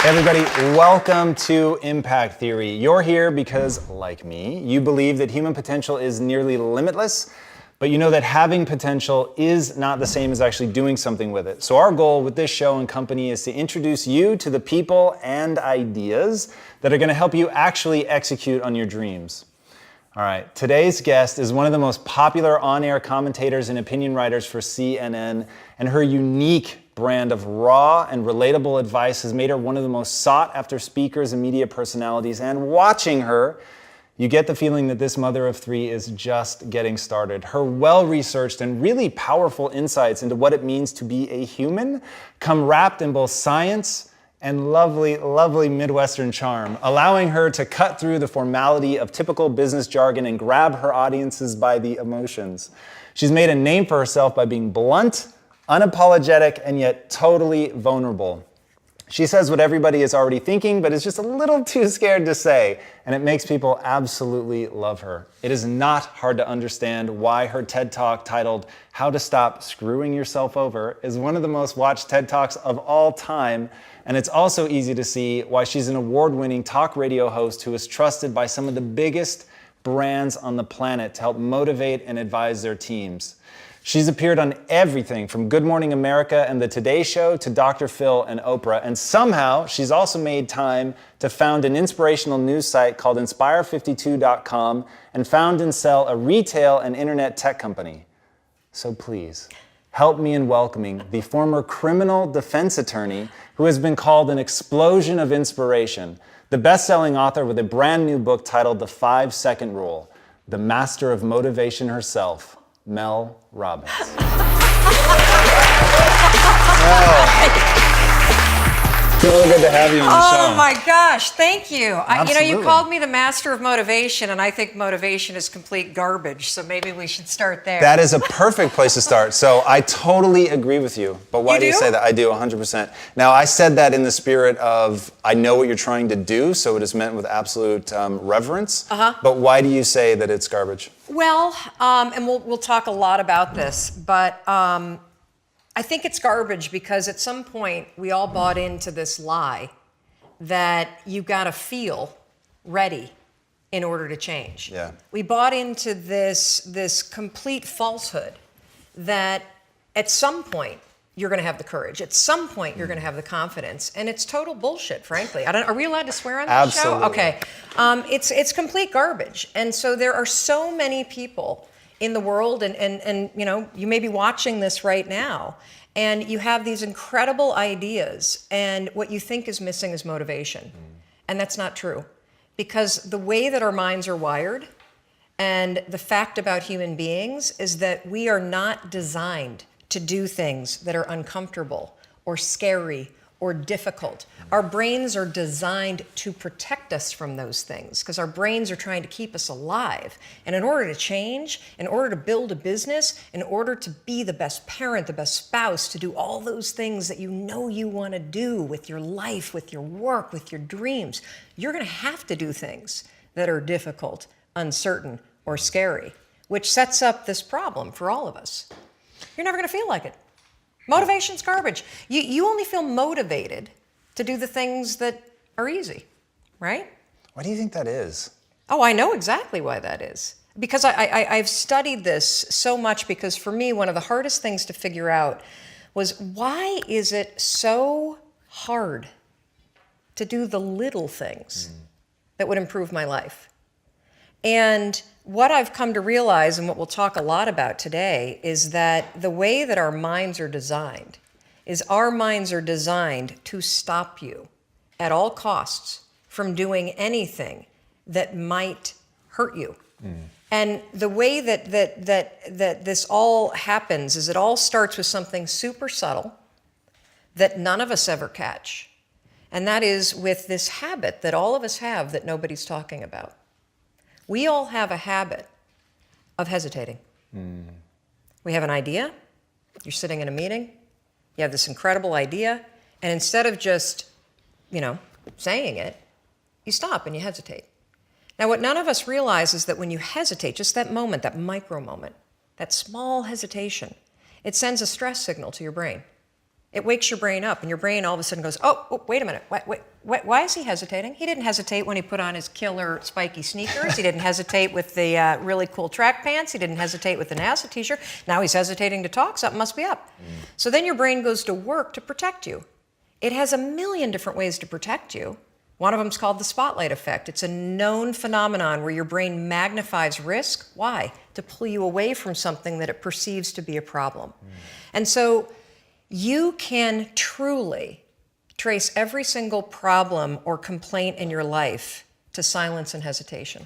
Hey everybody, welcome to Impact Theory. You're here because, like me, you believe that human potential is nearly limitless, but you know that having potential is not the same as actually doing something with it. So our goal with this show and company is to introduce you to the people and ideas that are going to help you actually execute on your dreams. All right, today's guest is one of the most popular on-air commentators and opinion writers for CNN, and her unique brand of raw and relatable advice has made her one of the most sought-after speakers and media personalities. And watching her, you get the feeling that this mother of three is just getting started. Her well-researched and really powerful insights into what it means to be a human come wrapped in both science and lovely, lovely Midwestern charm, allowing her to cut through the formality of typical business jargon and grab her audiences by the emotions. She's made a name for herself by being blunt, unapologetic, and yet totally vulnerable. She says what everybody is already thinking, but is just a little too scared to say, and it makes people absolutely love her. It is not hard to understand why her TED Talk titled How to Stop Screwing Yourself Over is one of the most watched TED Talks of all time, and it's also easy to see why she's an award-winning talk radio host who is trusted by some of the biggest brands on the planet to help motivate and advise their teams. She's appeared on everything from Good Morning America and The Today Show to Dr. Phil and Oprah. And somehow she's also made time to found an inspirational news site called Inspire52.com and found and sell a retail and internet tech company. So please, help me in welcoming the former criminal defense attorney who has been called an explosion of inspiration, the best-selling author with a brand new book titled The 5-Second Rule, the master of motivation herself, Mel Robbins. It's really good to have you on the show. Oh my gosh, thank you. Absolutely. You called me the master of motivation, and I think motivation is complete garbage, so maybe we should start there. That is a perfect place to start. So I totally agree with you. But why You do you do? say that? I do, 100%. Now, I said that in the spirit of, I know what you're trying to do, so it is meant with absolute reverence. But why do you say that it's garbage? Well, and we'll talk a lot about this, but I think it's garbage because at some point we all bought into this lie that you got to feel ready in order to change. Yeah. We bought into this complete falsehood that at some point you're going to have the courage. At some point you're going to have the confidence, and it's total bullshit, frankly. Are we allowed to swear on this Absolutely. show? Okay. It's complete garbage, and so there are so many people in the world, and you may be watching this right now, and you have these incredible ideas, and what you think is missing is motivation. And that's not true. Because the way that our minds are wired, and the fact about human beings is that we are not designed to do things that are uncomfortable or scary or difficult. Our brains are designed to protect us from those things because our brains are trying to keep us alive. And in order to change, in order to build a business, in order to be the best parent, the best spouse, to do all those things that you know you want to do with your life, with your work, with your dreams, you're going to have to do things that are difficult, uncertain, or scary, which sets up this problem for all of us. You're never going to feel like it. Motivation's garbage. You only feel motivated to do the things that are easy, right? Why do you think that is? Oh, I know exactly why that is. Because I've studied this so much, because for me, one of the hardest things to figure out was, why is it so hard to do the little things that would improve my life? And what I've come to realize, and what we'll talk a lot about today, is that the way that our minds are designed is our minds are designed to stop you at all costs from doing anything that might hurt you. And the way that this all happens is it all starts with something super subtle that none of us ever catch. And that is with this habit that all of us have that nobody's talking about. We all have a habit of hesitating. We have an idea. You're sitting in a meeting. You have this incredible idea. And instead of just, saying it, you stop and you hesitate. Now, what none of us realize is that when you hesitate, just that moment, that micro moment, that small hesitation, it sends a stress signal to your brain. It wakes your brain up, and your brain all of a sudden goes, oh, wait a minute. Why is he hesitating? He didn't hesitate when he put on his killer spiky sneakers. He didn't hesitate with the really cool track pants. He didn't hesitate with the NASA t-shirt. Now he's hesitating to talk. Something must be up. So then your brain goes to work to protect you. It has a million different ways to protect you. One of them is called the spotlight effect. It's a known phenomenon where your brain magnifies risk. Why? To pull you away from something that it perceives to be a problem. And so you can truly trace every single problem or complaint in your life to silence and hesitation.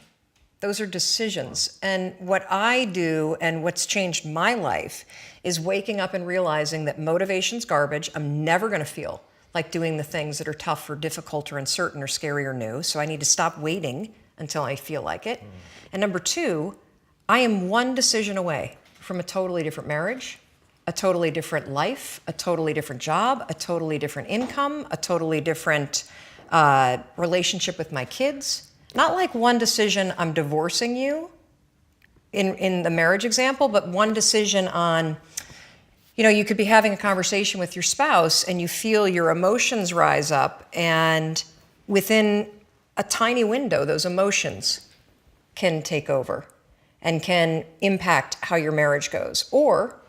Those are decisions. And what I do and what's changed my life is waking up and realizing that motivation's garbage. I'm never going to feel like doing the things that are tough or difficult or uncertain or scary or new. So I need to stop waiting until I feel like it. And number two, I am one decision away from a totally different marriage, a totally different life, a totally different job, a totally different income, a totally different relationship with my kids. Not like one decision, I'm divorcing you in the marriage example, but one decision on, you could be having a conversation with your spouse and you feel your emotions rise up, and within a tiny window, those emotions can take over and can impact how your marriage goes. Or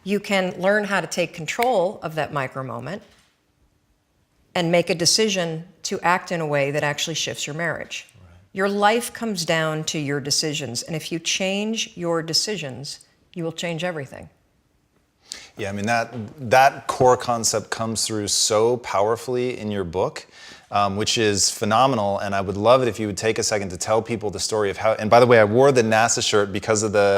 you can learn how to take control of that micro moment and make a decision to act in a way that actually shifts your marriage. Right. Your life comes down to your decisions. And if you change your decisions, you will change everything. Yeah, I mean, that core concept comes through so powerfully in your book, which is phenomenal. And I would love it if you would take a second to tell people the story of how, and by the way, I wore the NASA shirt because of the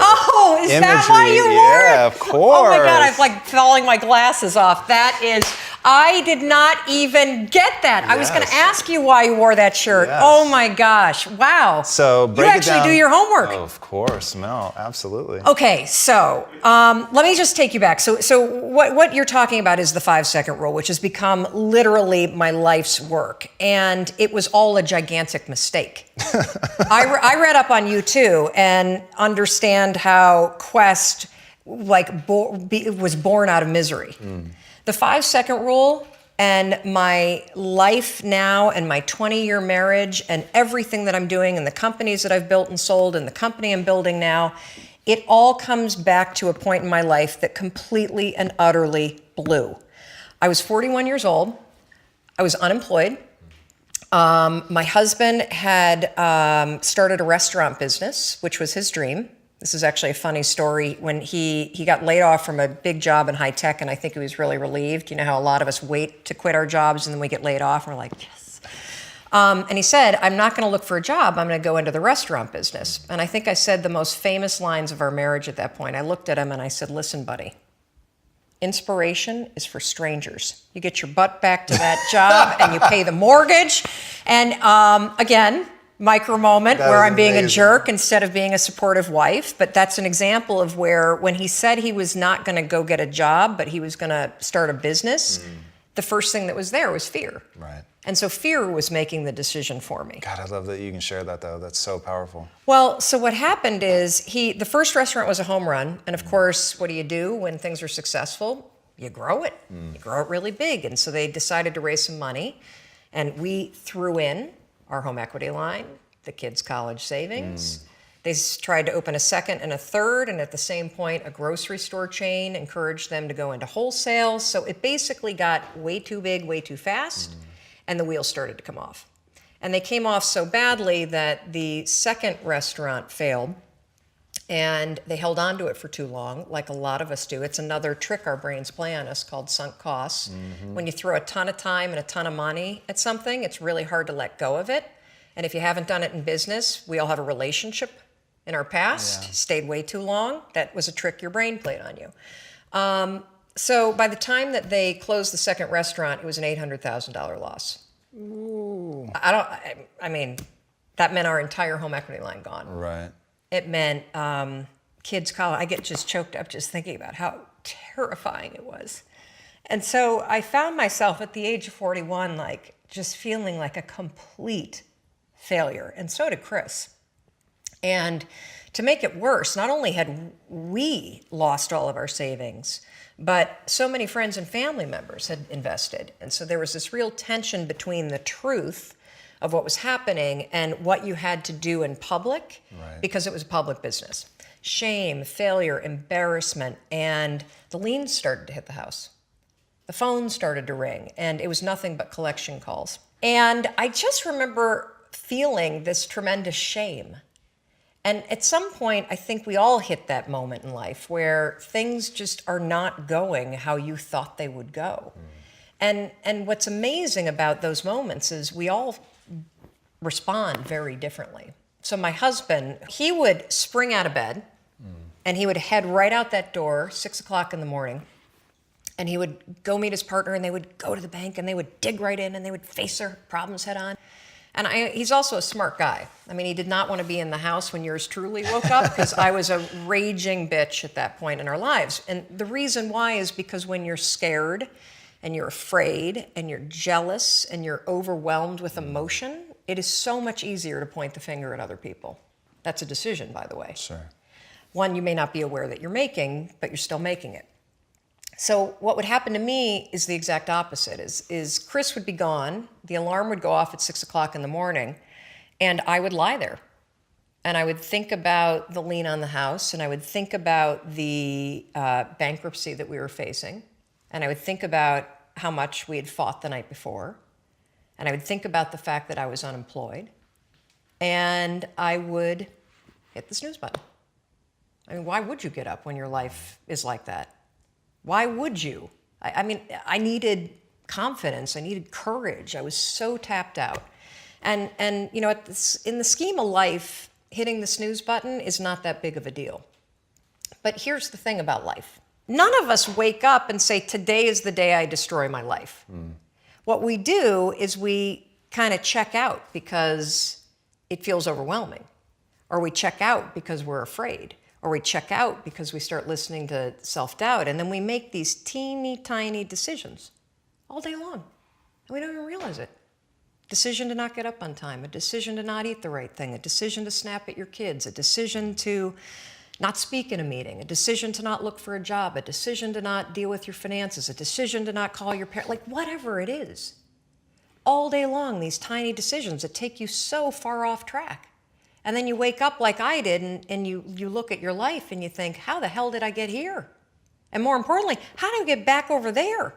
is imagery. That why you wore it? Yeah, of course. Oh my God, I'm like falling my glasses off. That is, I did not even get that. Yes. I was going to ask you why you wore that shirt. Yes. Oh my gosh, wow. So break you actually do your homework. Oh, of course, Mel, absolutely. Okay, so let me just take you back. So what you're talking about is the 5-second rule, which has become literally my life's work. And it was all a gigantic mistake. I read up on you too and understand how Quest was born out of misery. The 5-second rule and my life now and my 20-year marriage and everything that I'm doing and the companies that I've built and sold and the company I'm building now, it all comes back to a point in my life that completely and utterly blew. I was 41 years old. I was unemployed. My husband had started a restaurant business, which was his dream. This is actually a funny story. When he got laid off from a big job in high tech, and I think he was really relieved. You know how a lot of us wait to quit our jobs and then we get laid off and we're like, yes. And he said, I'm not going to look for a job. I'm going to go into the restaurant business. And I think I said the most famous lines of our marriage at that point. I looked at him and I said, listen, buddy, inspiration is for strangers. You get your butt back to that job and you pay the mortgage. And again, micro moment where I'm being a jerk instead of being a supportive wife. But that's an example of where when he said he was not going to go get a job, but he was going to start a business, the first thing that was there was fear. Right. And so fear was making the decision for me. God, I love that you can share that though. That's so powerful. Well, so what happened is the first restaurant was a home run. And of course, what do when things are successful? You grow it. You grow it really big. And so they decided to raise some money. And we threw in our home equity line, the kids' college savings. They tried to open a second and a third, and at the same point, a grocery store chain encouraged them to go into wholesale. So it basically got way too big, way too fast, and the wheels started to come off. And they came off so badly that the second restaurant failed, and they held on to it for too long, like a lot of us do. It's another trick our brains play on us called sunk costs. When you throw a ton of time and a ton of money at something, it's really hard to let go of it. And if you haven't done it in business, we all have a relationship in our past, stayed way too long. That was a trick your brain played on you. So by the time that they closed the second restaurant, it was an $800,000 loss. Ooh. I mean, that meant our entire home equity line gone. Right. It meant kids' college. I get just choked up just thinking about how terrifying it was. And so I found myself at the age of 41, like just feeling like a complete failure. And so did Chris. And To make it worse, not only had we lost all of our savings, but so many friends and family members had invested. And so there was this real tension between the truth of what was happening and what you had to do in public, because it was a public business. Shame, failure, embarrassment, and the liens started to hit the house. The phone started to ring, and it was nothing but collection calls. And I just remember feeling this tremendous shame. And at some point, I think we all hit that moment in life where things just are not going how you thought they would go. And what's amazing about those moments is we all respond very differently. So my husband, he would spring out of bed and he would head right out that door, 6 o'clock in the morning, and he would go meet his partner and they would go to the bank and they would dig right in and they would face their problems head on. And he's also a smart guy. I mean, he did not want to be in the house when yours truly woke up, because I was a raging bitch at that point in our lives. And the reason why is because when you're scared and you're afraid and you're jealous and you're overwhelmed with emotion, it is so much easier to point the finger at other people. That's a decision, by the way. Sure. One you may not be aware that you're making, but you're still making it. So what would happen to me is the exact opposite. Is Chris would be gone, the alarm would go off at 6 o'clock in the morning, and I would lie there. And I would think about the lien on the house, and I would think about the bankruptcy that we were facing, and I would think about how much we had fought the night before, and I would think about the fact that I was unemployed, and I would hit the snooze button. I mean, why would you get up when your life is like that? Why would you? I mean, I needed confidence. I needed courage. I was so tapped out. And you know, in the scheme of life, hitting the snooze button is not that big of a deal. But here's the thing about life. None of us wake up and say, today is the day I destroy my life. What we do is we kind of check out because it feels overwhelming. Or we check out because we're afraid. Or we check out because we start listening to self-doubt, and then we make these teeny tiny decisions all day long, and we don't even realize it. Decision to not get up on time, a decision to not eat the right thing, a decision to snap at your kids, a decision to not speak in a meeting, a decision to not look for a job, a decision to not deal with your finances, a decision to not call your parents, like whatever it is. All day long, these tiny decisions that take you so far off track. And then you wake up like I did, and you look at your life and you think, how the hell did I get here? And more importantly, how do I get back over there?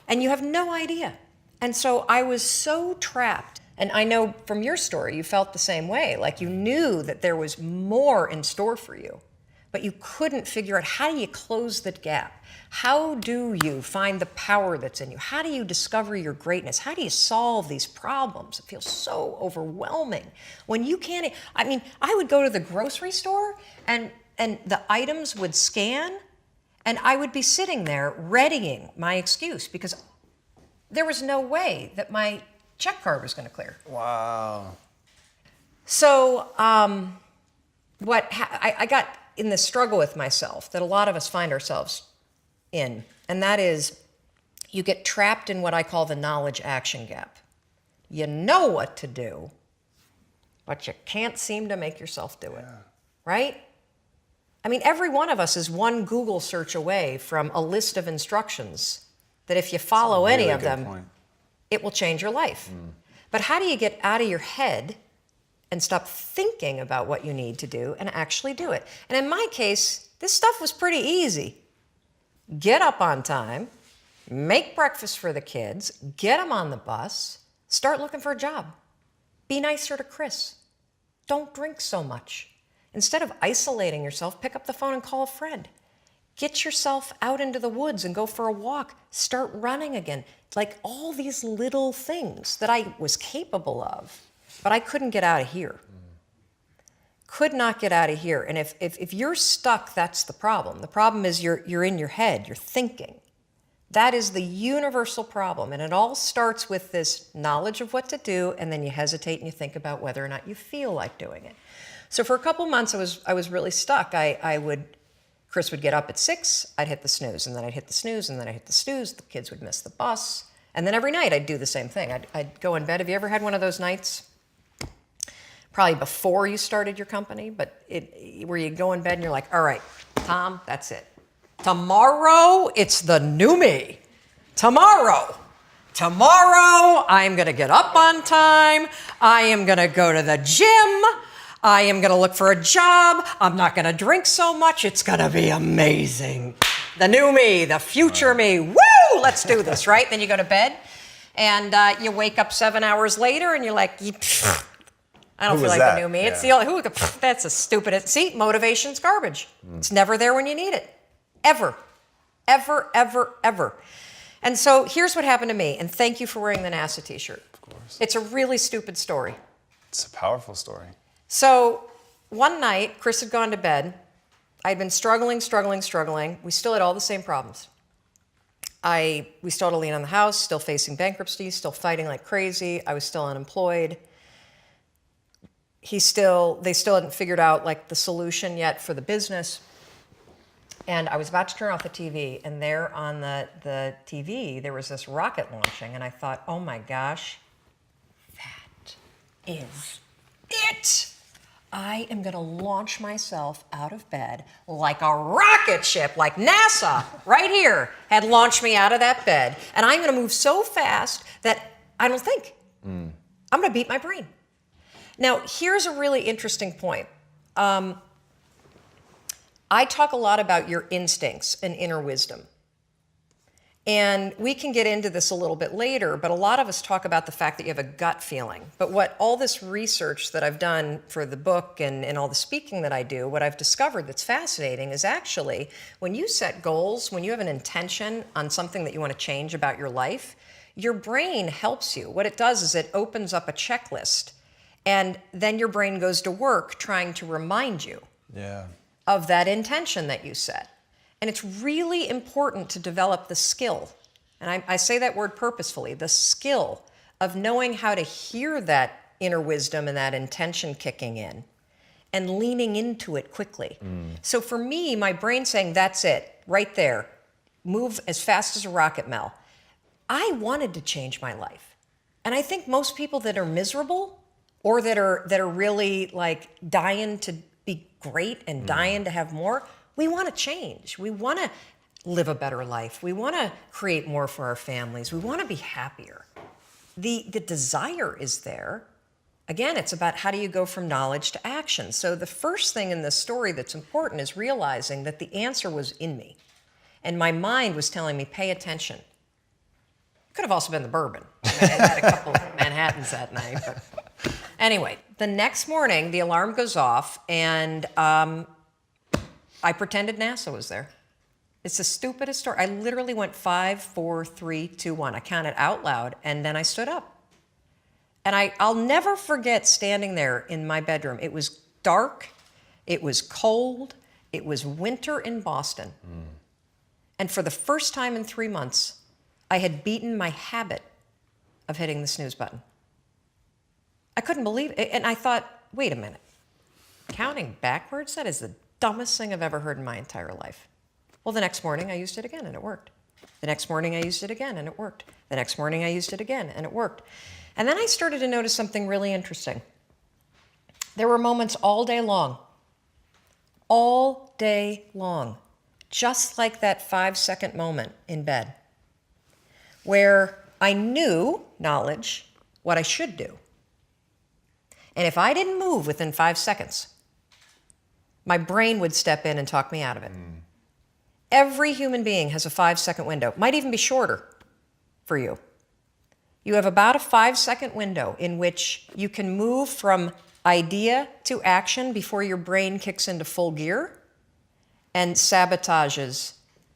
And you have no idea. And so I was so trapped. And I know from your story, you felt the same way. Like you knew that there was more in store for you, but you couldn't figure out, how do you close that gap? How do you find the power that's in you? How do you discover your greatness? How do you solve these problems? It feels so overwhelming when you can't. I mean, I would go to the grocery store and the items would scan, and I would be sitting there readying my excuse because there was no way that my check card was going to clear. Wow. So I got in this struggle with myself that a lot of us find ourselves in, and that is you get trapped in what I call the knowledge action gap. You know what to do, but you can't seem to make yourself do it, right? I mean, every one of us is one Google search away from a list of instructions that if you follow any of them, it will change your life. But how do you get out of your head and stop thinking about what you need to do and actually do it? And in my case, this stuff was pretty easy. Get up on time, make breakfast for the kids, get them on the bus, start looking for a job. Be nicer to Chris. Don't drink so much. Instead of isolating yourself, pick up the phone and call a friend. Get yourself out into the woods and go for a walk. Start running again. Like all these little things that I was capable of, but I couldn't get out of here. Could not get out of here. And if you're stuck, that's the problem. The problem is you're in your head, you're thinking. That is the universal problem. And it all starts with this knowledge of what to do, and then you hesitate and you think about whether or not you feel like doing it. So for a couple months, I was really stuck. Chris would get up at 6, I'd hit the snooze, and then I'd hit the snooze, and then I'd hit the snooze. The kids would miss the bus. And then every night I'd do the same thing. I'd go in bed. Have you ever had one of those nights probably before you started your company, but where you go in bed and you're like, all right, Tom, that's it. Tomorrow, it's the new me. Tomorrow, I'm going to get up on time. I am going to go to the gym. I am going to look for a job. I'm not going to drink so much. It's going to be amazing. The new me, the future me. Woo! Let's do this, right? Then you go to bed and you wake up 7 hours later and you're like, I don't feel like the new me. It's the only, that's a stupid, see, motivation's garbage. It's never there when you need it. Ever. Ever, ever, ever. And so here's what happened to me, and thank you for wearing the NASA t-shirt. Of course. It's a really stupid story. It's a powerful story. So one night, Chris had gone to bed. I'd been struggling. We still had all the same problems. We still had a lien on the house, still facing bankruptcy, still fighting like crazy. I was still unemployed. They still hadn't figured out like the solution yet for the business. And I was about to turn off the TV, and there on the TV, there was this rocket launching, and I thought, oh my gosh, that is it. I am going to launch myself out of bed like a rocket ship, like NASA right here had launched me out of that bed. And I'm going to move so fast that I don't think. I'm going to beat my brain. Now, here's a really interesting point. I talk a lot about your instincts and inner wisdom. And we can get into this a little bit later, but a lot of us talk about the fact that you have a gut feeling. But what all this research that I've done for the book and all the speaking that I do, what I've discovered that's fascinating is actually when you set goals, when you have an intention on something that you want to change about your life, your brain helps you. What it does is it opens up a checklist, and then your brain goes to work trying to remind you of that intention that you set. And it's really important to develop the skill, and I say that word purposefully, the skill of knowing how to hear that inner wisdom and that intention kicking in and leaning into it quickly. So for me, my brain saying, that's it, right there, move as fast as a rocket, Mel. I wanted to change my life. And I think most people that are miserable or that are really like dying to be great and dying to have more, we want to change. We want to live a better life. We want to create more for our families. We want to be happier. The desire is there. Again, it's about how do you go from knowledge to action. So the first thing in this story that's important is realizing that the answer was in me. And my mind was telling me, pay attention. It could have also been the bourbon. I had a couple of Manhattans that night. But anyway, the next morning, the alarm goes off, and I pretended NASA was there. It's the stupidest story. I literally went 5, 4, 3, 2, 1. I counted out loud, and then I stood up. And I'll never forget standing there in my bedroom. It was dark. It was cold. It was winter in Boston. And for the first time in 3 months, I had beaten my habit of hitting the snooze button. I couldn't believe it. And I thought, wait a minute. Counting backwards? That is the dumbest thing I've ever heard in my entire life. Well, the next morning I used it again and it worked. The next morning I used it again and it worked. The next morning I used it again and it worked. And then I started to notice something really interesting. There were moments all day long, just like that 5-second moment in bed, where I knew, knowledge, what I should do. And if I didn't move within 5 seconds, my brain would step in and talk me out of it. Every human being has a 5-second window, might even be shorter for you. You have about a 5-second window in which you can move from idea to action before your brain kicks into full gear and sabotages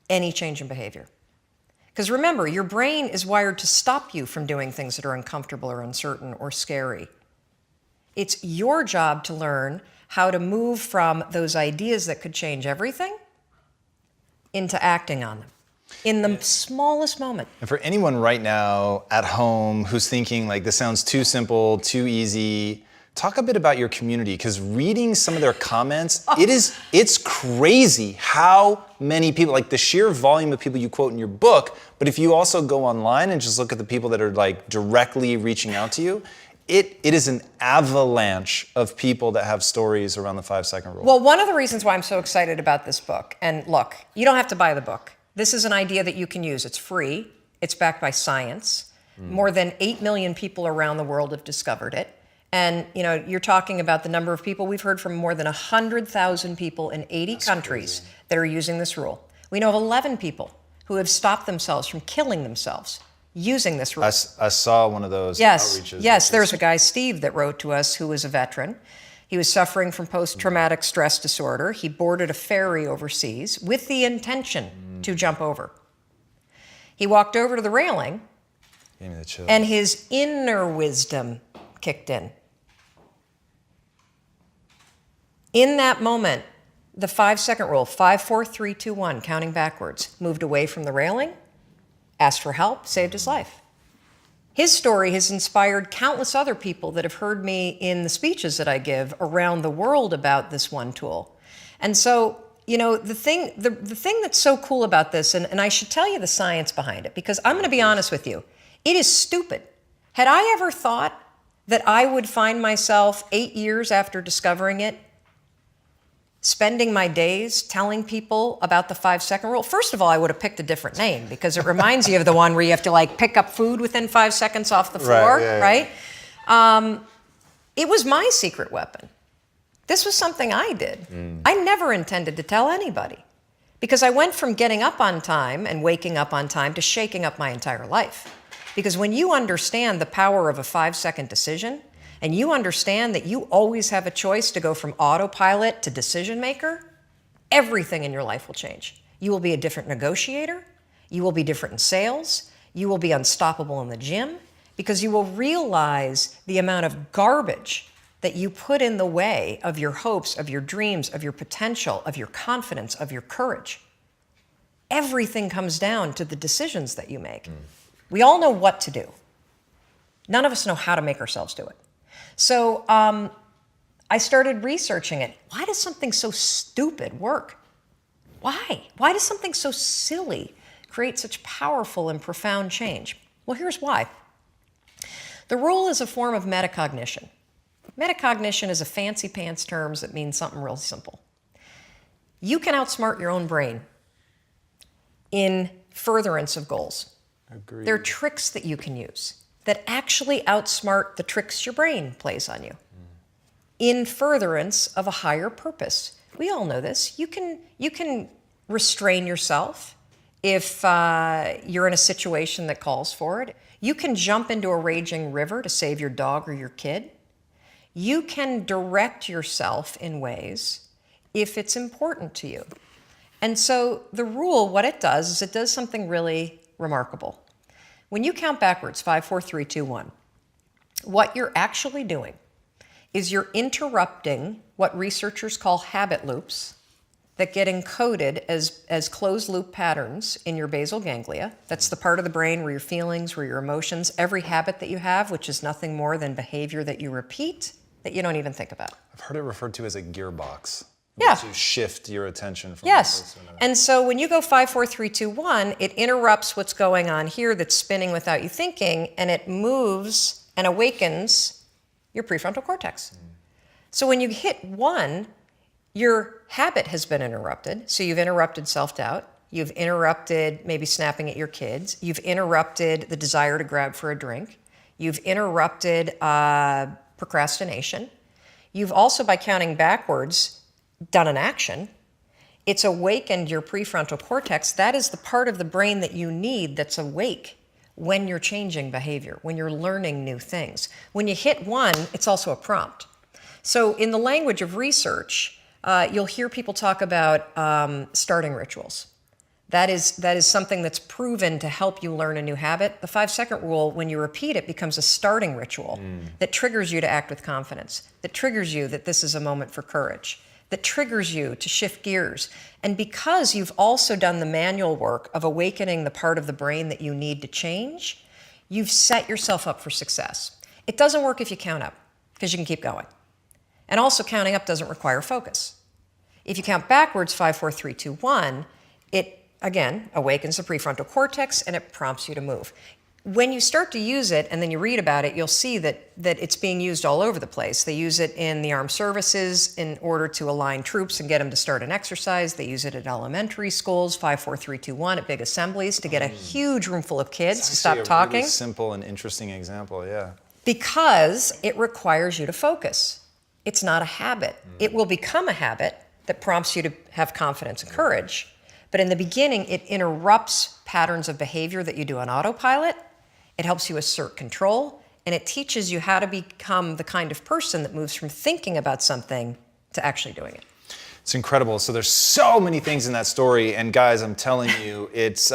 any change in behavior. Because remember, your brain is wired to stop you from doing things that are uncomfortable or uncertain or scary. It's your job to learn how to move from those ideas that could change everything into acting on them in the smallest moment. And for anyone right now at home who's thinking like, this sounds too simple, too easy, talk a bit about your community, because reading some of their comments, it's crazy how many people, like the sheer volume of people you quote in your book, but if you also go online and just look at the people that are like directly reaching out to you, it is an avalanche of people that have stories around the 5-second rule. Well, one of the reasons why I'm so excited about this book, and look, you don't have to buy the book. This is an idea that you can use. It's free. It's backed by science. More than 8 million people around the world have discovered it. And you're talking about the number of people. We've heard from more than 100,000 people in 80 countries that are using this rule. We know of 11 people who have stopped themselves from killing themselves using this rule. I saw one of those outreaches. Yes, there's a guy, Steve, that wrote to us who was a veteran. He was suffering from post-traumatic stress disorder. He boarded a ferry overseas with the intention to jump over. He walked over to the railing, Gave me the chills. and his inner wisdom kicked in. In that moment, the 5-second rule, 5, 4, 3, 2, 1, counting backwards, moved away from the railing, asked for help, saved his life. His story has inspired countless other people that have heard me in the speeches that I give around the world about this one tool. And so, the thing that's so cool about this, and I should tell you the science behind it, because I'm going to be honest with you, it is stupid. Had I ever thought that I would find myself 8 years after discovering it, spending my days telling people about the 5-second rule? First of all, I would have picked a different name because it reminds you of the one where you have to pick up food within 5 seconds off the floor, right? It was my secret weapon. This was something I did. I never intended to tell anybody because I went from getting up on time and waking up on time to shaking up my entire life. Because when you understand the power of a 5-second decision, and you understand that you always have a choice to go from autopilot to decision maker, everything in your life will change. You will be a different negotiator. You will be different in sales. You will be unstoppable in the gym because you will realize the amount of garbage that you put in the way of your hopes, of your dreams, of your potential, of your confidence, of your courage. Everything comes down to the decisions that you make. We all know what to do. None of us know how to make ourselves do it. So I started researching it. Why does something so stupid work? Why? Why does something so silly create such powerful and profound change? Well, here's why. The rule is a form of metacognition. Metacognition is a fancy pants term that means something real simple. You can outsmart your own brain in furtherance of goals. Agreed. There are tricks that you can use that actually outsmart the tricks your brain plays on you in furtherance of a higher purpose. We all know this. You can restrain yourself if you're in a situation that calls for it. You can jump into a raging river to save your dog or your kid. You can direct yourself in ways if it's important to you. And so the rule, what it does is it does something really remarkable. When you count backwards, 5, 4, 3, 2, 1, what you're actually doing is you're interrupting what researchers call habit loops that get encoded as closed loop patterns in your basal ganglia. That's the part of the brain where your feelings, where your emotions, every habit that you have, which is nothing more than behavior that you repeat that you don't even think about. I've heard it referred to as a gearbox. Yeah. To shift your attention from Yes. one place to another. And so when you go 5, 4, 3, 2, 1, it interrupts what's going on here that's spinning without you thinking, and it moves and awakens your prefrontal cortex. So when you hit 1, your habit has been interrupted. So you've interrupted self-doubt. You've interrupted maybe snapping at your kids. You've interrupted the desire to grab for a drink. You've interrupted procrastination. You've also, by counting backwards, done an action. It's awakened your prefrontal cortex. That is the part of the brain that you need that's awake when you're changing behavior, when you're learning new things. When you hit 1, it's also a prompt. So in the language of research, you'll hear people talk about starting rituals. That is something that's proven to help you learn a new habit. The 5-second rule, when you repeat it, becomes a starting ritual that triggers you to act with confidence, that triggers you that this is a moment for courage, that triggers you to shift gears. And because you've also done the manual work of awakening the part of the brain that you need to change, you've set yourself up for success. It doesn't work if you count up, because you can keep going. And also counting up doesn't require focus. If you count backwards, 5, 4, 3, 2, 1, it, again, awakens the prefrontal cortex and it prompts you to move. when you start to use it and then you read about it, you'll see that it's being used all over the place. They use it in the armed services in order to align troops and get them to start an exercise. They use it at elementary schools, 5, 4, 3, 2, 1, at big assemblies to get a huge room full of kids to stop talking. Really simple and interesting example, yeah. Because it requires you to focus. It's not a habit. It will become a habit that prompts you to have confidence and courage. But in the beginning, it interrupts patterns of behavior that you do on autopilot. It helps you assert control, and it teaches you how to become the kind of person that moves from thinking about something to actually doing it. It's incredible. So there's so many things in that story, and guys, I'm telling you, it's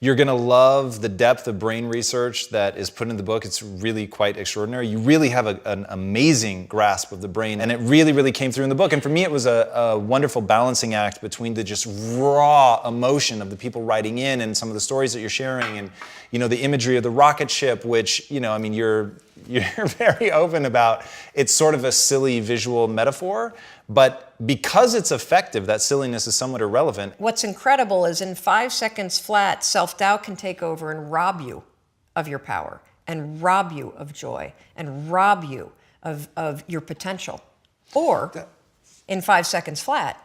you're going to love the depth of brain research that is put in the book. It's really quite extraordinary. You really have an amazing grasp of the brain, and it really, really came through in the book. And for me, it was a wonderful balancing act between the just raw emotion of the people writing in and some of the stories that you're sharing, and the imagery of the rocket ship, which you're very open about. It's sort of a silly visual metaphor, but because it's effective, that silliness is somewhat irrelevant. What's incredible is in 5 seconds flat, self-doubt can take over and rob you of your power, and rob you of joy, and rob you of your potential. Or, in 5 seconds flat,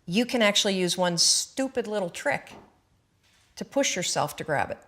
you can actually use one stupid little trick to push yourself to grab it.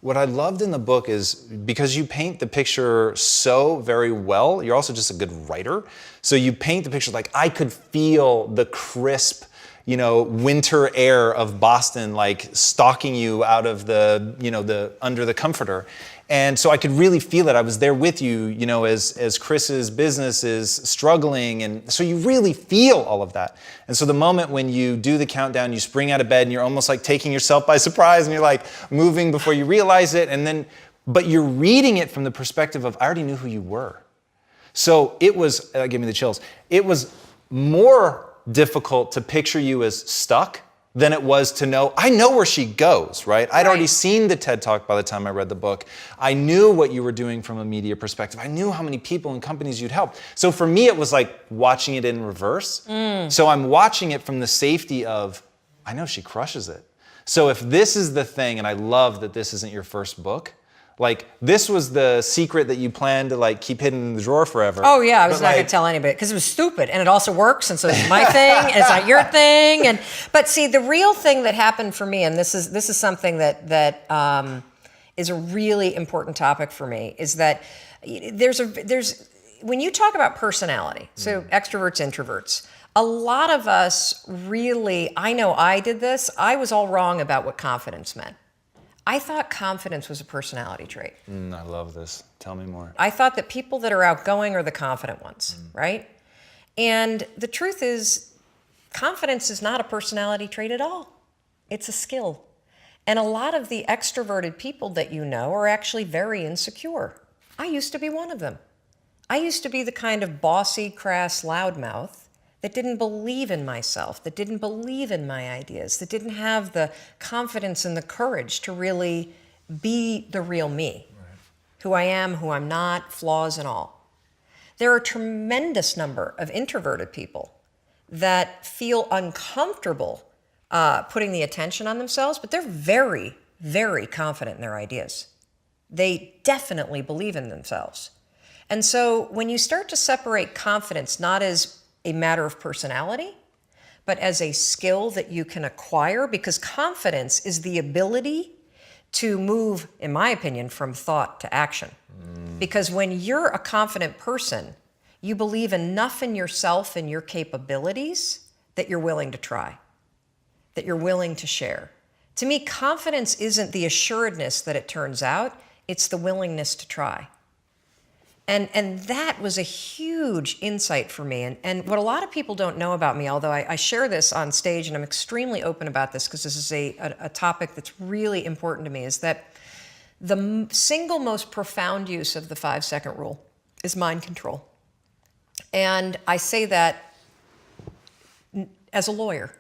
What I loved in the book is because you paint the picture so very well, you're also just a good writer. So you paint the picture like I could feel the crisp, winter air of Boston, like stalking you out of the under the comforter. And so I could really feel it. I was there with you, as Chris's business is struggling. And so you really feel all of that. And so the moment when you do the countdown, you spring out of bed and you're almost like taking yourself by surprise and you're like moving before you realize it. But you're reading it from the perspective of, I already knew who you were. So it was, that gave me the chills. It was more difficult to picture you as stuck than it was to know, I know where she goes, right? I'd already seen the TED Talk by the time I read the book. I knew what you were doing from a media perspective. I knew how many people and companies you'd help. So for me, it was like watching it in reverse. So I'm watching it from the safety of, I know she crushes it. So if this is the thing, and I love that this isn't your first book, like this was the secret that you planned to keep hidden in the drawer forever. Oh yeah, I was not going to tell anybody because it was stupid, and it also works, and so it's my thing, and it's not your thing. But see, the real thing that happened for me, and this is something that is a really important topic for me, is that there's when you talk about personality, so extroverts, introverts. A lot of us really, I know I did this. I was all wrong about what confidence meant. I thought confidence was a personality trait. I love this. Tell me more. I thought that people that are outgoing are the confident ones, right? And the truth is, confidence is not a personality trait at all. It's a skill. And a lot of the extroverted people that you know are actually very insecure. I used to be one of them. I used to be the kind of bossy, crass loudmouth that didn't believe in myself, that didn't believe in my ideas, that didn't have the confidence and the courage to really be the real me, who I am, who I'm not, flaws and all. There are a tremendous number of introverted people that feel uncomfortable putting the attention on themselves, but they're very, very confident in their ideas. They definitely believe in themselves. And so when you start to separate confidence not as a matter of personality, but as a skill that you can acquire, because confidence is the ability to move, in my opinion, from thought to action. Because when you're a confident person, you believe enough in yourself and your capabilities that you're willing to try, that you're willing to share. To me, confidence isn't the assuredness that it turns out, it's the willingness to try. And that was a huge insight for me. And what a lot of people don't know about me, although I share this on stage and I'm extremely open about this because this is a topic that's really important to me, is that the single most profound use of the 5-second rule is mind control. And I say that as a lawyer.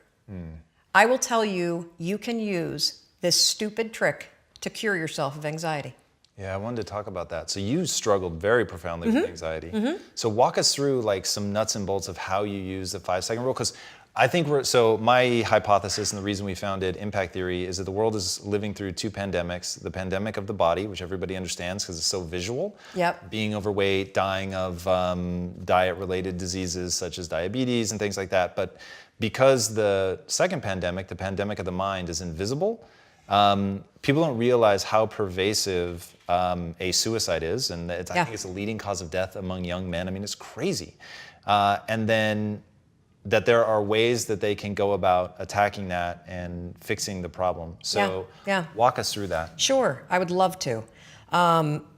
I will tell you, you can use this stupid trick to cure yourself of anxiety. Yeah, I wanted to talk about that. So you struggled very profoundly with anxiety. So walk us through some nuts and bolts of how you use the 5-second rule, because I think my hypothesis and the reason we founded Impact Theory is that the world is living through two pandemics. The pandemic of the body, which everybody understands because it's so visual. Yep. Being overweight, dying of diet-related diseases such as diabetes and things like that. But because the second pandemic, the pandemic of the mind, is invisible, people don't realize how pervasive a suicide is. And I think it's the leading cause of death among young men. I mean, it's crazy. And then that there are ways that they can go about attacking that and fixing the problem. So walk us through that. Sure, I would love to.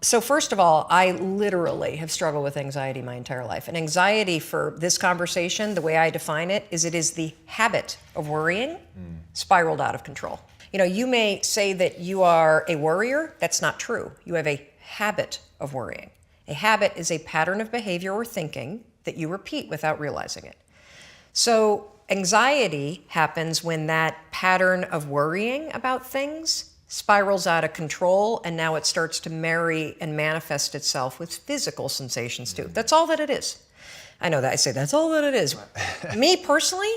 So first of all, I literally have struggled with anxiety my entire life. And anxiety for this conversation, the way I define it is the habit of worrying spiraled out of control. You know, you may say that you are a worrier. That's not true. You have a habit of worrying. A habit is a pattern of behavior or thinking that you repeat without realizing it. So anxiety happens when that pattern of worrying about things spirals out of control, and now it starts to marry and manifest itself with physical sensations too. That's all that it is. I know that I say that's all that it is. Me personally,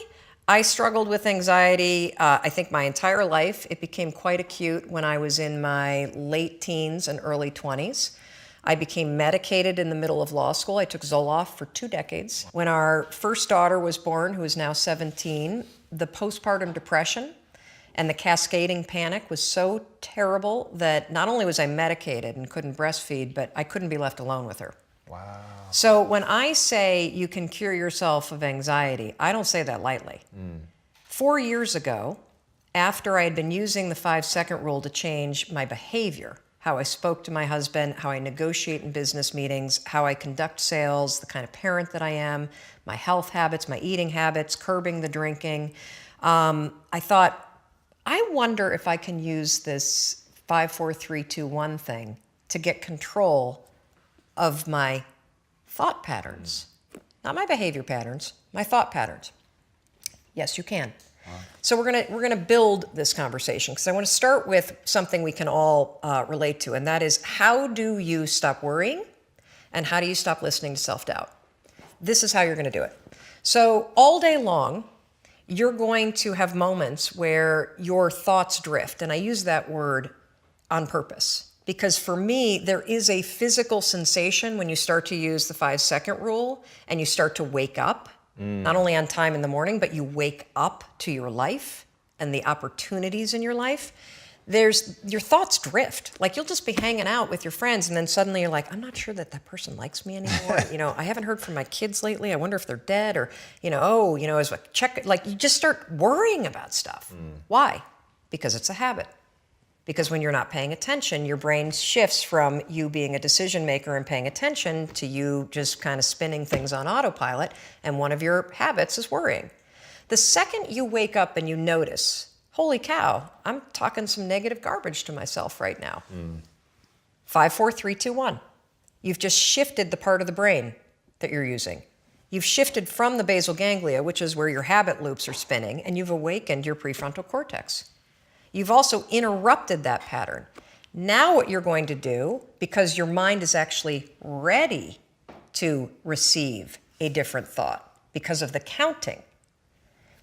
I struggled with anxiety, I think my entire life. It became quite acute when I was in my late teens and early 20s. I became medicated in the middle of law school. I took Zoloft for 2 decades. When our first daughter was born, who is now 17, the postpartum depression and the cascading panic was so terrible that not only was I medicated and couldn't breastfeed, but I couldn't be left alone with her. Wow. So when I say you can cure yourself of anxiety, I don't say that lightly. 4 years ago, after I had been using the 5-second rule to change my behavior, how I spoke to my husband, how I negotiate in business meetings, how I conduct sales, the kind of parent that I am, my health habits, my eating habits, curbing the drinking. I thought, I wonder if I can use this 5, 4, 3, 2, 1 thing to get control of my thought patterns. Not my behavior patterns, my thought patterns. Yes, you can. So we're gonna build this conversation because I want to start with something we can all relate to, and that is, how do you stop worrying and how do you stop listening to self-doubt? This is how you're going to do it. So all day long, you're going to have moments where your thoughts drift, and I use that word on purpose because for me, there is a physical sensation when you start to use the 5-second rule and you start to wake up. Not only on time in the morning, but you wake up to your life and the opportunities in your life. Your thoughts drift. Like you'll just be hanging out with your friends and then suddenly you're like, I'm not sure that person likes me anymore. I haven't heard from my kids lately. I wonder if they're dead or, as a check, like you just start worrying about stuff. Why? Because it's a habit. Because when you're not paying attention, your brain shifts from you being a decision maker and paying attention to you just kind of spinning things on autopilot, and one of your habits is worrying. The second you wake up and you notice, holy cow, I'm talking some negative garbage to myself right now. 5, 4, 3, 2, 1. You've just shifted the part of the brain that you're using. You've shifted from the basal ganglia, which is where your habit loops are spinning, and you've awakened your prefrontal cortex. You've also interrupted that pattern. Now what you're going to do, because your mind is actually ready to receive a different thought because of the counting,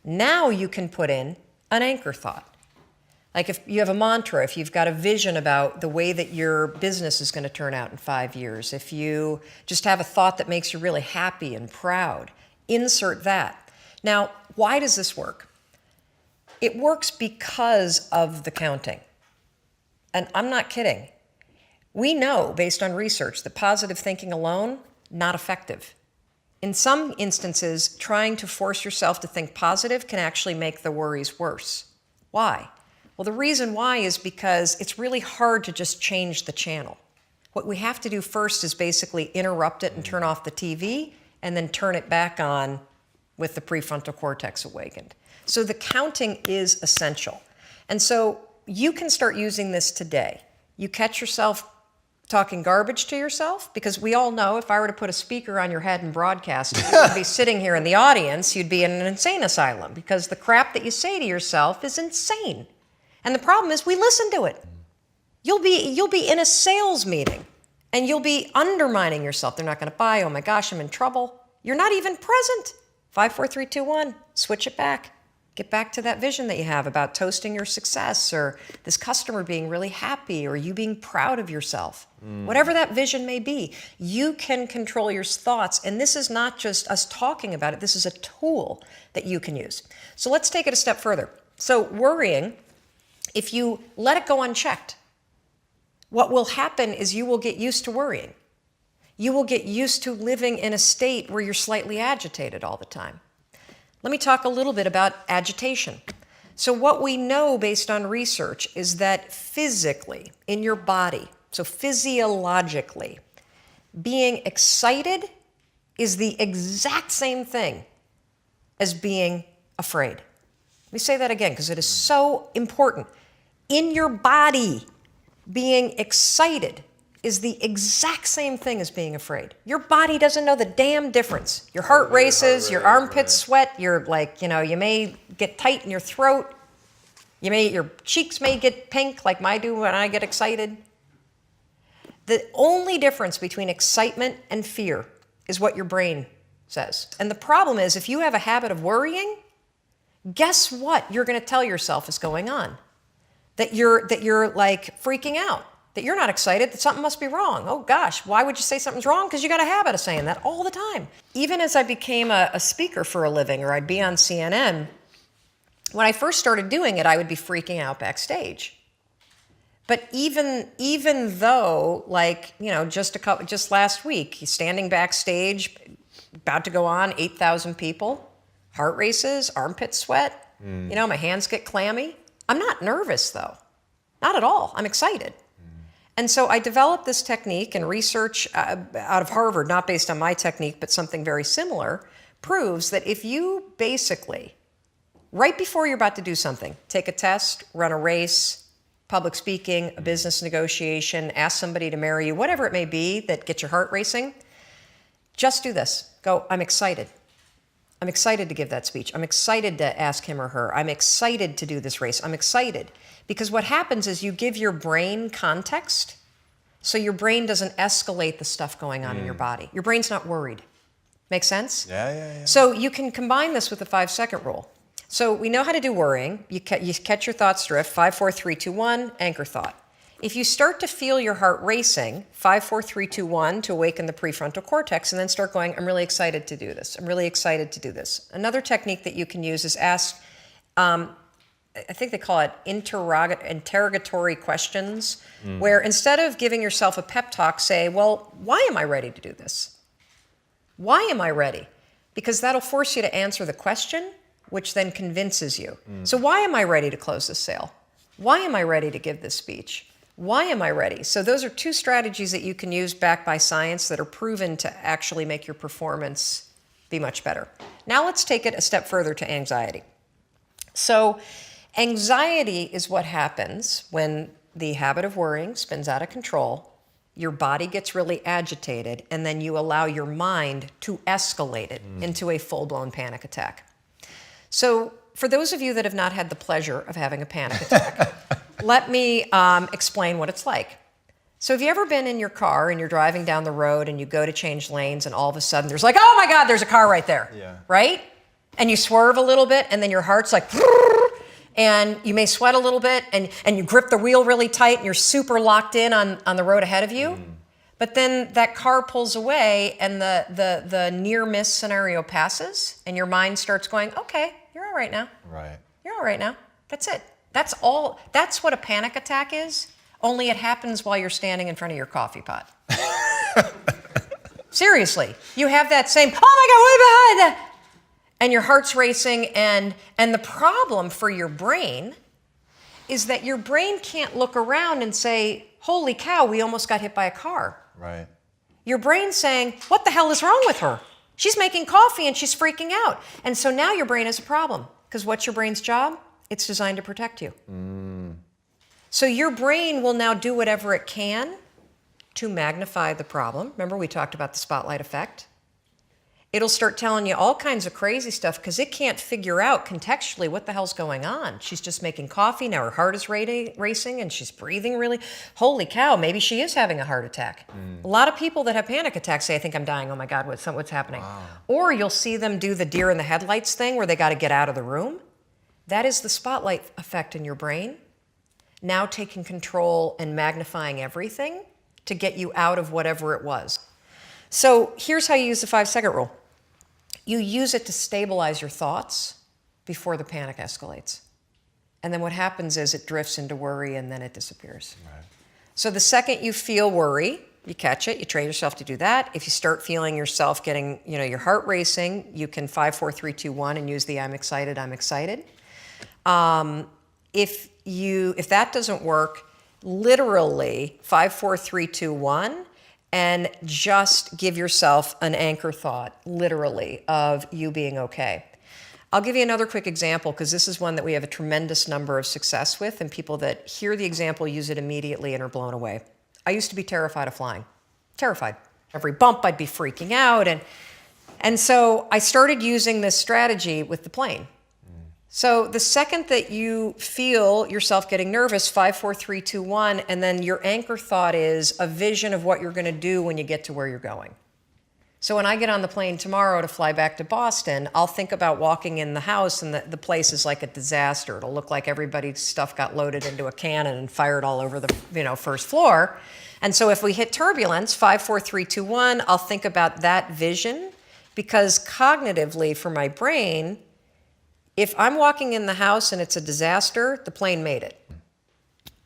now you can put in an anchor thought. Like if you have a mantra, if you've got a vision about the way that your business is going to turn out in 5 years, if you just have a thought that makes you really happy and proud, insert that. Now, why does this work? It works because of the counting. And I'm not kidding. We know, based on research, that positive thinking alone, not effective. In some instances, trying to force yourself to think positive can actually make the worries worse. Why? Well, the reason why is because it's really hard to just change the channel. What we have to do first is basically interrupt it and turn off the TV, and then turn it back on with the prefrontal cortex awakened. So the counting is essential. And so you can start using this today. You catch yourself talking garbage to yourself, because we all know if I were to put a speaker on your head and broadcast, you would be sitting here in the audience, you'd be in an insane asylum, because the crap that you say to yourself is insane. And the problem is we listen to it. You'll be in a sales meeting and you'll be undermining yourself. They're not going to buy. Oh my gosh, I'm in trouble. You're not even present. 5, 4, 3, 2, 1. Switch it back. Get back to that vision that you have about toasting your success or this customer being really happy or you being proud of yourself. Whatever that vision may be, you can control your thoughts. And this is not just us talking about it. This is a tool that you can use. So let's take it a step further. So worrying, if you let it go unchecked, what will happen is you will get used to worrying. You will get used to living in a state where you're slightly agitated all the time. Let me talk a little bit about agitation. So what we know based on research is that physically, in your body, so physiologically, being excited is the exact same thing as being afraid. Let me say that again because it is so important. In your body, being excited is the exact same thing as being afraid. Your body doesn't know the damn difference. Your heart races, your armpits sweat, you're like, you may get tight in your throat. Your cheeks may get pink like mine do when I get excited. The only difference between excitement and fear is what your brain says. And the problem is if you have a habit of worrying, guess what you're going to tell yourself is going on? That you're like freaking out. That you're not excited, that something must be wrong. Oh gosh, why would you say something's wrong? Because you got a habit of saying that all the time. Even as I became a speaker for a living, or I'd be on CNN, when I first started doing it, I would be freaking out backstage. But even though, just last week, standing backstage, about to go on, 8,000 people, heart races, armpit sweat, my hands get clammy. I'm not nervous though, not at all. I'm excited. And so I developed this technique, and research out of Harvard, not based on my technique, but something very similar, proves that if you basically, right before you're about to do something, take a test, run a race, public speaking, a business negotiation, ask somebody to marry you, whatever it may be that gets your heart racing, just do this. Go, I'm excited. I'm excited to give that speech. I'm excited to ask him or her. I'm excited to do this race. I'm excited. Because what happens is you give your brain context, so your brain doesn't escalate the stuff going on in your body. Your brain's not worried. Make sense? Yeah. So you can combine this with the 5-second rule. So we know how to do worrying. You catch your thoughts drift, 5, 4, 3, 2, 1, anchor thought. If you start to feel your heart racing, 5, 4, 3, 2, 1 to awaken the prefrontal cortex, and then start going, I'm really excited to do this. I'm really excited to do this. Another technique that you can use is ask, I think they call it interrogatory questions, where instead of giving yourself a pep talk, say, well, why am I ready to do this? Why am I ready? Because that'll force you to answer the question, which then convinces you. So why am I ready to close this sale? Why am I ready to give this speech? Why am I ready? So those are two strategies that you can use backed by science that are proven to actually make your performance be much better. Now let's take it a step further to anxiety. So anxiety is what happens when the habit of worrying spins out of control, your body gets really agitated, and then you allow your mind to escalate it into a full-blown panic attack. So for those of you that have not had the pleasure of having a panic attack, let me explain what it's like. So have you ever been in your car and you're driving down the road and you go to change lanes and all of a sudden there's like, oh my God, there's a car right there, right? And you swerve a little bit and then your heart's like, and you may sweat a little bit and you grip the wheel really tight and you're super locked in on the road ahead of you. But then that car pulls away and the near miss scenario passes and your mind starts going, okay, you're all right now. Right. You're all right now. That's it. That's all. That's what a panic attack is, only it happens while you're standing in front of your coffee pot. Seriously. You have that same, oh my God, what behind that? And your heart's racing, and the problem for your brain is that your brain can't look around and say, holy cow, we almost got hit by a car. Right. Your brain's saying, what the hell is wrong with her? She's making coffee and she's freaking out. And so now your brain has a problem, because what's your brain's job? It's designed to protect you. So your brain will now do whatever it can to magnify the problem. Remember we talked about the spotlight effect? It'll start telling you all kinds of crazy stuff because it can't figure out contextually what the hell's going on. She's just making coffee. Now her heart is racing and she's breathing really. Holy cow, maybe she is having a heart attack. A lot of people that have panic attacks say, I think I'm dying. Oh my God, what's happening? Wow. Or you'll see them do the deer in the headlights thing where they got to get out of the room. That is the spotlight effect in your brain. Now taking control and magnifying everything to get you out of whatever it was. So here's how you use the 5-second rule. You use it to stabilize your thoughts before the panic escalates. And then what happens is it drifts into worry and then it disappears. Right. So the second you feel worry, you catch it, you train yourself to do that. If you start feeling yourself getting, your heart racing, you can 5, 4, 3, 2, 1 and use the I'm excited. If that doesn't work, literally 5, 4, 3, 2, 1, and just give yourself an anchor thought, literally, of you being okay. I'll give you another quick example because this is one that we have a tremendous number of success with, and people that hear the example use it immediately and are blown away. I used to be terrified of flying. Terrified. Every bump I'd be freaking out. And so I started using this strategy with the plane. So the second that you feel yourself getting nervous, 5, 4, 3, 2, 1, and then your anchor thought is a vision of what you're going to do when you get to where you're going. So when I get on the plane tomorrow to fly back to Boston, I'll think about walking in the house and the place is like a disaster. It'll look like everybody's stuff got loaded into a cannon and fired all over the first floor. And so if we hit turbulence, 5, 4, 3, 2, 1, I'll think about that vision because cognitively for my brain, if I'm walking in the house and it's a disaster, the plane made it.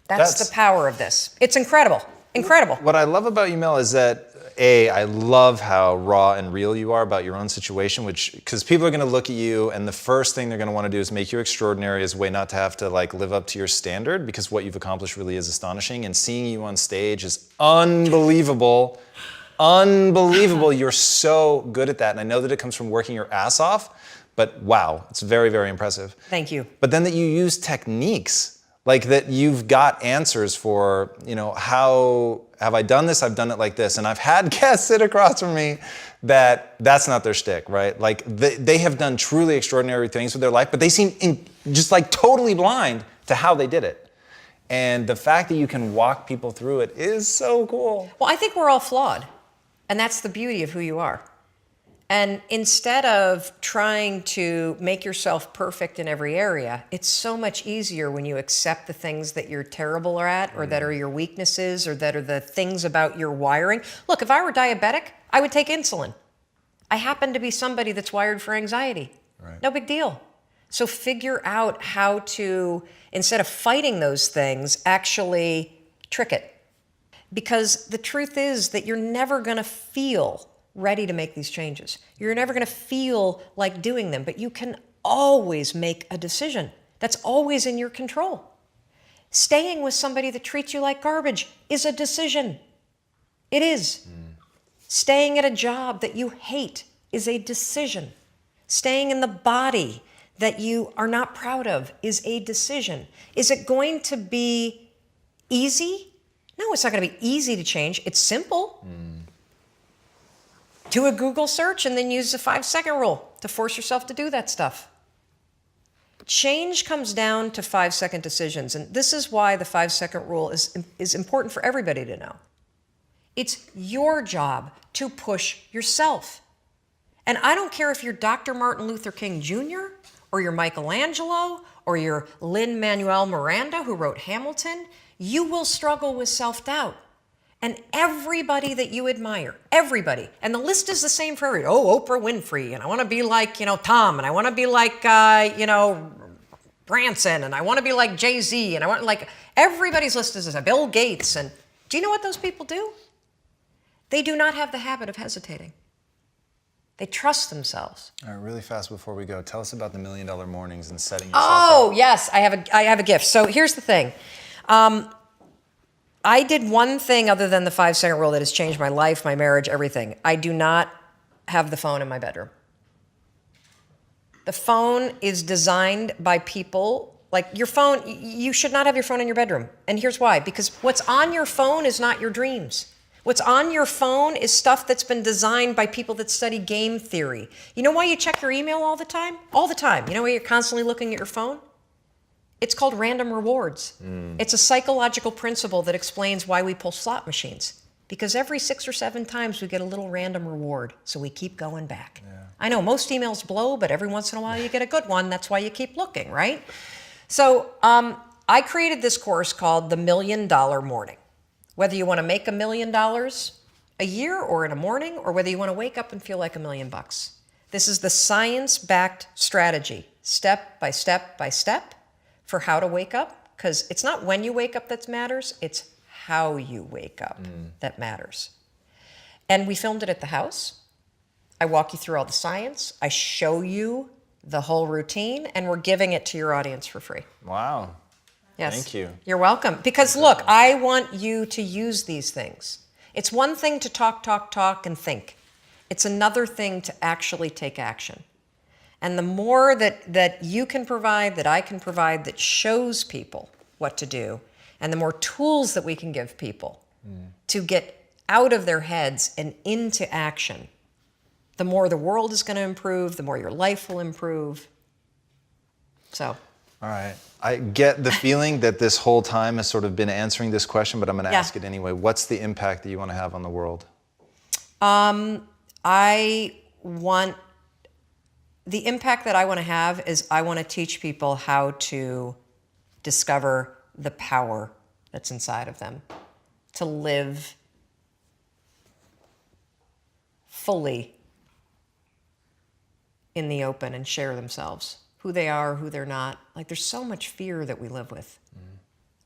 That's the power of this. It's incredible. Incredible. What I love about you, Mel, is that I love how raw and real you are about your own situation, because people are going to look at you and the first thing they're going to want to do is make you extraordinary as a way not to have to live up to your standard, because what you've accomplished really is astonishing, and seeing you on stage is unbelievable. Unbelievable. You're so good at that, and I know that it comes from working your ass off. But wow, it's very, very impressive. Thank you. But then that you use techniques, like that you've got answers for, how have I done this? I've done it like this. And I've had guests sit across from me that's not their shtick, right? Like they have done truly extraordinary things with their life, but they seem just totally blind to how they did it. And the fact that you can walk people through it is so cool. Well, I think we're all flawed. And that's the beauty of who you are. And instead of trying to make yourself perfect in every area, it's so much easier when you accept the things that you're terrible at or that are your weaknesses or that are the things about your wiring. Look, if I were diabetic, I would take insulin. I happen to be somebody that's wired for anxiety. Right. No big deal. So figure out how to, instead of fighting those things, actually trick it. Because the truth is that you're never going to feel ready to make these changes. You're never going to feel like doing them, but you can always make a decision. That's always in your control. Staying with somebody that treats you like garbage is a decision. It is. Staying at a job that you hate is a decision. Staying in the body that you are not proud of is a decision. Is it going to be easy? No, it's not going to be easy to change. It's simple. Do a Google search and then use the 5-second rule to force yourself to do that stuff. Change comes down to 5-second decisions, and this is why the 5-second rule is important for everybody to know. It's your job to push yourself. And I don't care if you're Dr. Martin Luther King Jr., or you're Michelangelo, or you're Lin-Manuel Miranda, who wrote Hamilton, you will struggle with self-doubt. And everybody that you admire, everybody, and the list is the same for everybody. Oh, Oprah Winfrey, and I want to be like, Tom, and I want to be like, Branson, and I want to be like Jay-Z, and I want everybody's list is this. Bill Gates, and do you know what those people do? They do not have the habit of hesitating. They trust themselves. All right, really fast before we go, tell us about the $1 Million Mornings and setting yourself up. Oh, yes, I have a gift. So here's the thing. I did one thing other than the 5-second rule that has changed my life, my marriage, everything. I do not have the phone in my bedroom. The phone is designed by people, your phone, you should not have your phone in your bedroom. And here's why, because what's on your phone is not your dreams. What's on your phone is stuff that's been designed by people that study game theory. You know why you check your email all the time? All the time. You know why you're constantly looking at your phone? It's called random rewards. It's a psychological principle that explains why we pull slot machines. Because every 6 or 7 times we get a little random reward, so we keep going back. Yeah. I know most emails blow, but every once in a while you get a good one. That's why you keep looking, right? So I created this course called The $1 Million Morning. Whether you want to make $1 million a year or in a morning, or whether you want to wake up and feel like $1 million. This is the science-backed strategy, step by step by step, for how to wake up. Because it's not when you wake up that matters, it's how you wake up that matters. And we filmed it at the house. I walk you through all the science. I show you the whole routine, and we're giving it to your audience for free. Wow. Yes. Thank you. You're welcome. Because look, I want you to use these things. It's one thing to talk, and think. It's another thing to actually take action. And the more that you can provide, that I can provide, that shows people what to do, and the more tools that we can give people to get out of their heads and into action, the more the world is going to improve, the more your life will improve. So. All right. I get the feeling that this whole time has sort of been answering this question, but I'm going to ask it anyway. What's the impact that you want to have on the world? The impact that I want to have is I want to teach people how to discover the power that's inside of them, to live fully in the open and share themselves, who they are, who they're not. Like, there's so much fear that we live with.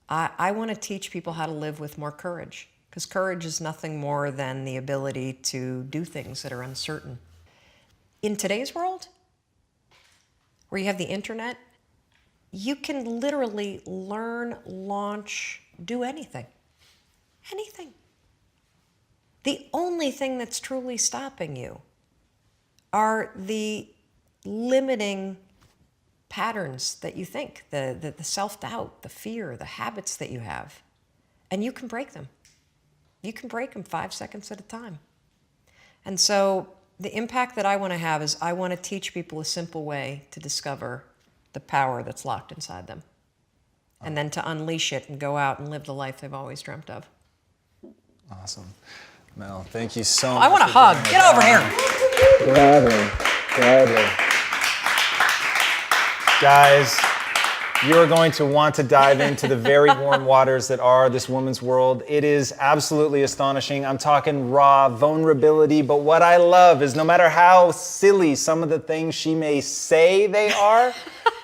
I want to teach people how to live with more courage, because courage is nothing more than the ability to do things that are uncertain. In today's world, where you have the internet, you can literally learn, launch, do anything. Anything. The only thing that's truly stopping you are the limiting patterns that you think, the self-doubt, the fear, the habits that you have. And you can break them. You can break them 5 seconds at a time. And so the impact that I want to have is I want to teach people a simple way to discover the power that's locked inside them. And then to unleash it and go out and live the life they've always dreamt of. Awesome. Mel, thank you so much. I want a hug. Get over here. Gladly. Guys, you are going to want to dive into the very warm waters that are this woman's world. It is absolutely astonishing. I'm talking raw vulnerability, but what I love is no matter how silly some of the things she may say they are,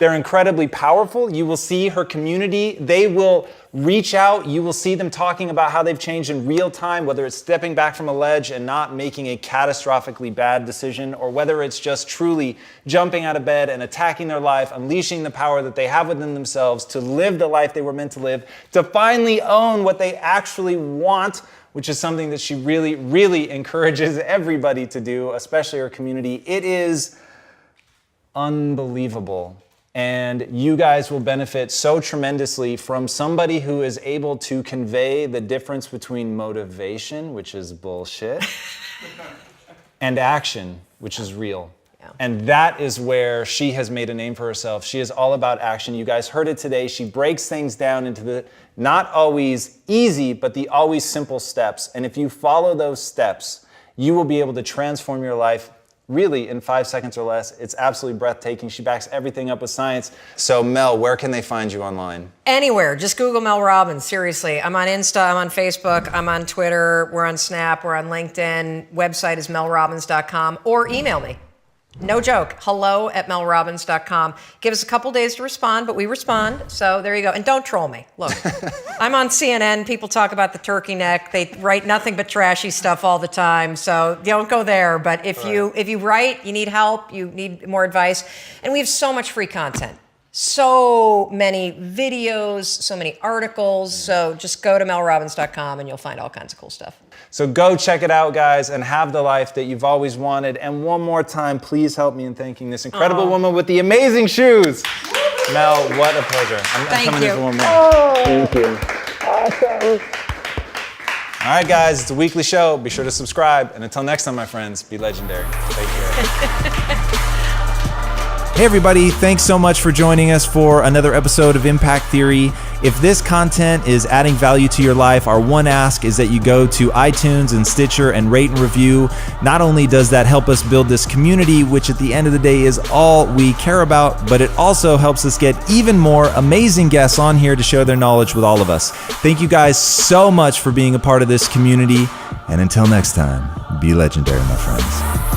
they're incredibly powerful. You will see her community. They will reach out. You will see them talking about how they've changed in real time, whether it's stepping back from a ledge and not making a catastrophically bad decision, or whether it's just truly jumping out of bed and attacking their life, unleashing the power that they have within themselves to live the life they were meant to live, to finally own what they actually want, which is something that she really, really encourages everybody to do, especially her community. It is unbelievable. And you guys will benefit so tremendously from somebody who is able to convey the difference between motivation, which is bullshit, and action, which is real. Yeah. And that is where she has made a name for herself. She is all about action. You guys heard it today. She breaks things down into the not always easy, but the always simple steps. And if you follow those steps, you will be able to transform your life really in 5 seconds or less. It's absolutely breathtaking. She backs everything up with science. So Mel, where can they find you online? Anywhere. Just Google Mel Robbins. Seriously. I'm on Insta, I'm on Facebook, I'm on Twitter, we're on Snap, we're on LinkedIn. Website is melrobbins.com, or email me. No joke. hello@melrobbins.com. Give us a couple days to respond, but we respond. So there you go. And don't troll me. Look, I'm on CNN. People talk about the turkey neck. They write nothing but trashy stuff all the time. So don't go there. But if you write, you need help, you need more advice. And we have so much free content. So many videos, so many articles. So just go to melrobbins.com and you'll find all kinds of cool stuff. So go check it out, guys, and have the life that you've always wanted. And one more time, please help me in thanking this incredible woman with the amazing shoes. Mel, what a pleasure. I'm Thank coming you. in for one more. Thank you. Awesome. All right, guys, it's a weekly show. Be sure to subscribe. And until next time, my friends, be legendary. Take care. Hey everybody, thanks so much for joining us for another episode of Impact Theory. If this content is adding value to your life, our one ask is that you go to iTunes and Stitcher and rate and review. Not only does that help us build this community, which at the end of the day is all we care about, but it also helps us get even more amazing guests on here to share their knowledge with all of us. Thank you guys so much for being a part of this community. And until next time, be legendary, my friends.